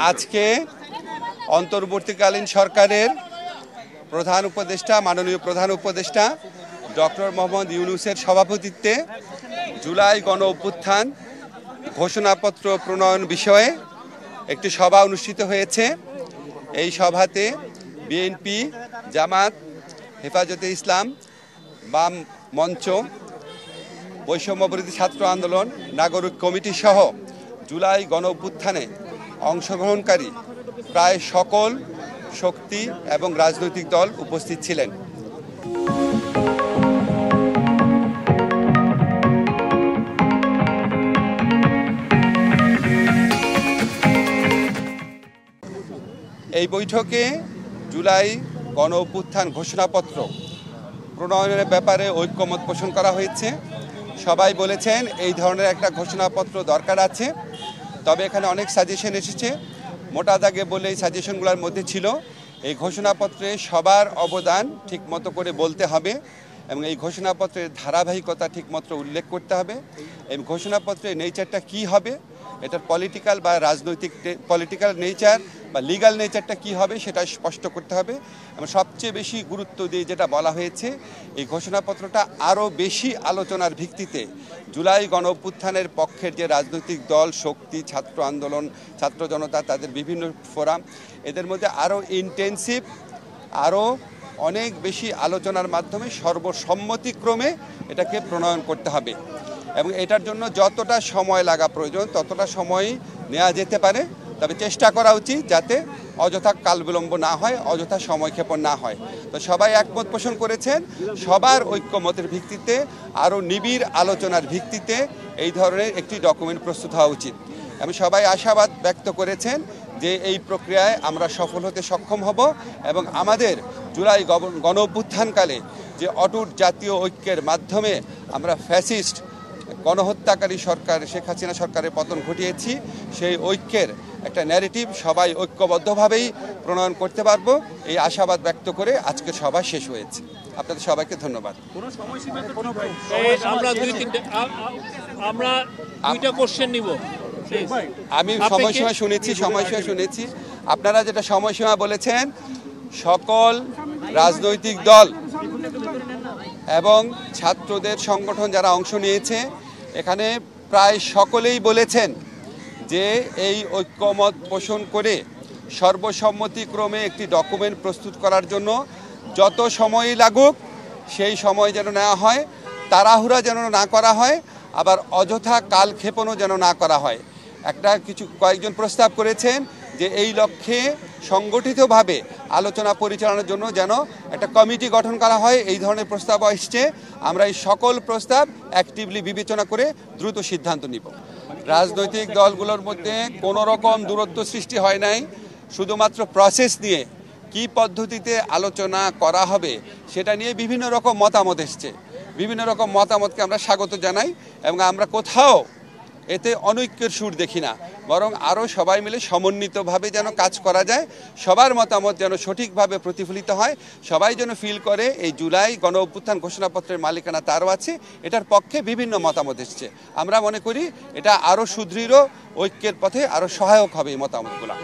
আজকে অন্তর্বর্তীকালীন সরকারের প্রধান উপদেষ্টা মাননীয় প্রধান উপদেষ্টা ডক্টর মোহাম্মদ ইউনূসের সভাপতিত্বে জুলাই গণ অভ্যুত্থান ঘোষণাপত্র প্রণয়ন বিষয়ে একটি সভা অনুষ্ঠিত হয়েছে। এই সভাতে বিএনপি, জামাত, হেফাজতে ইসলাম, বাম মঞ্চ, বৈষম্যবিরোধী ছাত্র আন্দোলন, নাগরিক কমিটি সহ জুলাই গণ অভ্যুত্থানে অংশগ্রহণকারী প্রায় সকল শক্তি এবং রাজনৈতিক দল উপস্থিত ছিলেন। এই বৈঠকে জুলাই গণ অভ্যুত্থান ঘোষণাপত্র প্রণয়নের ব্যাপারে ঐক্যমত পোষণ করা হয়েছে। সবাই বলেছেন এই ধরনের একটা ঘোষণাপত্র দরকার আছে, তবে এখানে অনেক সাজেশন এসেছে। মোটা দাগে বলে এই সাজেশনগুলোর মধ্যে ছিল এই ঘোষণাপত্রে সবার অবদান ঠিকমতো করে বলতে হবে এবং এই ঘোষণাপত্রের ধারাবাহিকতা ঠিকমতো উল্লেখ করতে হবে। এই ঘোষণাপত্রের নেচারটা কি হবে, এটার পলিটিক্যাল বা রাজনৈতিক পলিটিক্যাল নেচার বা লিগ্যাল নেচারটা কি হবে সেটা স্পষ্ট করতে হবে। এবং সবচেয়ে বেশি গুরুত্ব দিয়ে যেটা বলা হয়েছে, এই ঘোষণাপত্রটা আরও বেশি আলোচনার ভিত্তিতে জুলাই গণ অভ্যুত্থানের পক্ষের যে রাজনৈতিক দল, শক্তি, ছাত্র আন্দোলন, ছাত্র জনতা, তাদের বিভিন্ন ফোরাম, এদের মধ্যে আরও ইন্টেন্সিভ, আরও অনেক বেশি আলোচনার মাধ্যমে সর্বসম্মতিক্রমে এটাকে প্রণয়ন করতে হবে এবং এটার জন্য যতটা সময় লাগা প্রয়োজন ততটা সময় নেওয়া যেতে পারে, তবে চেষ্টা করা উচিত যাতে অযথা কালবিলম্ব না হয়, অযথা সময়ক্ষেপণ না হয়। তো সবাই একমত পোষণ করেছেন সবার ঐক্যমতের ভিত্তিতে আরও নিবিড় আলোচনার ভিত্তিতে এই ধরনের একটি ডকুমেন্ট প্রস্তুত হওয়া উচিত। এবং সবাই আশাবাদ ব্যক্ত করেছেন যে এই প্রক্রিয়ায় আমরা সফল হতে সক্ষম হব এবং আমাদের জুলাই গণ অভ্যুত্থানকালে যে অটুট জাতীয় ঐক্যের মাধ্যমে আমরা ফ্যাসিস্ট গণহত্যাকারী সরকার শেখ হাসিনা সরকারের পতন ঘটিয়েছি, সেই ঐক্যের একটা ন্যারেটিভ সবাই ঐক্যবদ্ধভাবেই প্রণয়ন করতে পারবো, এই আশাবাদ ব্যক্ত করে আজকে সভা শেষ হয়েছে। আপনাদের সবাইকে ধন্যবাদ। আমি সময়সীমা শুনেছি। আপনারা যেটা সময়সীমা বলেছেন, সকল রাজনৈতিক দল এবং ছাত্রদের সংগঠন যারা অংশ নিয়েছে এখানে প্রায় সকলেই বলেছেন যে এই ঐক্যমত পোষণ করে সর্বসম্মতিক্রমে একটি ডকুমেন্ট প্রস্তুত করার জন্য যত সময়ই লাগুক সেই সময় যেন নেওয়া হয়, তাড়াহুড়া যেন না করা হয়, আবার অযথা কালক্ষেপণও যেন না করা হয়। কয়েকজন প্রস্তাব করেছেন যে এই লক্ষ্যে সংগঠিতভাবে আলোচনা পরিচালনার জন্য যেন একটা কমিটি গঠন করা হয়, এই ধরনের প্রস্তাব আসছে। আমরা এই সকল প্রস্তাব অ্যাক্টিভলি বিবেচনা করে দ্রুত সিদ্ধান্ত নিব। রাজনৈতিক দলগুলোর মধ্যে কোনো রকম দূরত্ব সৃষ্টি হয় নাই, শুধুমাত্র প্রসেস নিয়ে কি পদ্ধতিতে আলোচনা করা হবে সেটা নিয়ে বিভিন্ন রকম মতামত এসছে। বিভিন্ন রকম মতামতকে আমরা স্বাগত জানাই এবং আমরা কোথাও এতে অনৈক্যের সুর দেখি না, বরং আরও সবাই মিলে সমন্বিতভাবে যেন কাজ করা যায়, সবার মতামত যেন সঠিকভাবে প্রতিফলিত হয়, সবাই যেন ফিল করে এই জুলাই গণ অভ্যুত্থান ঘোষণাপত্রের মালিকানা তারও আছে, এটার পক্ষে বিভিন্ন মতামত এসছে। আমরা মনে করি এটা আরও সুদৃঢ় ঐক্যের পথে আরও সহায়ক হবে এই মতামতগুলো।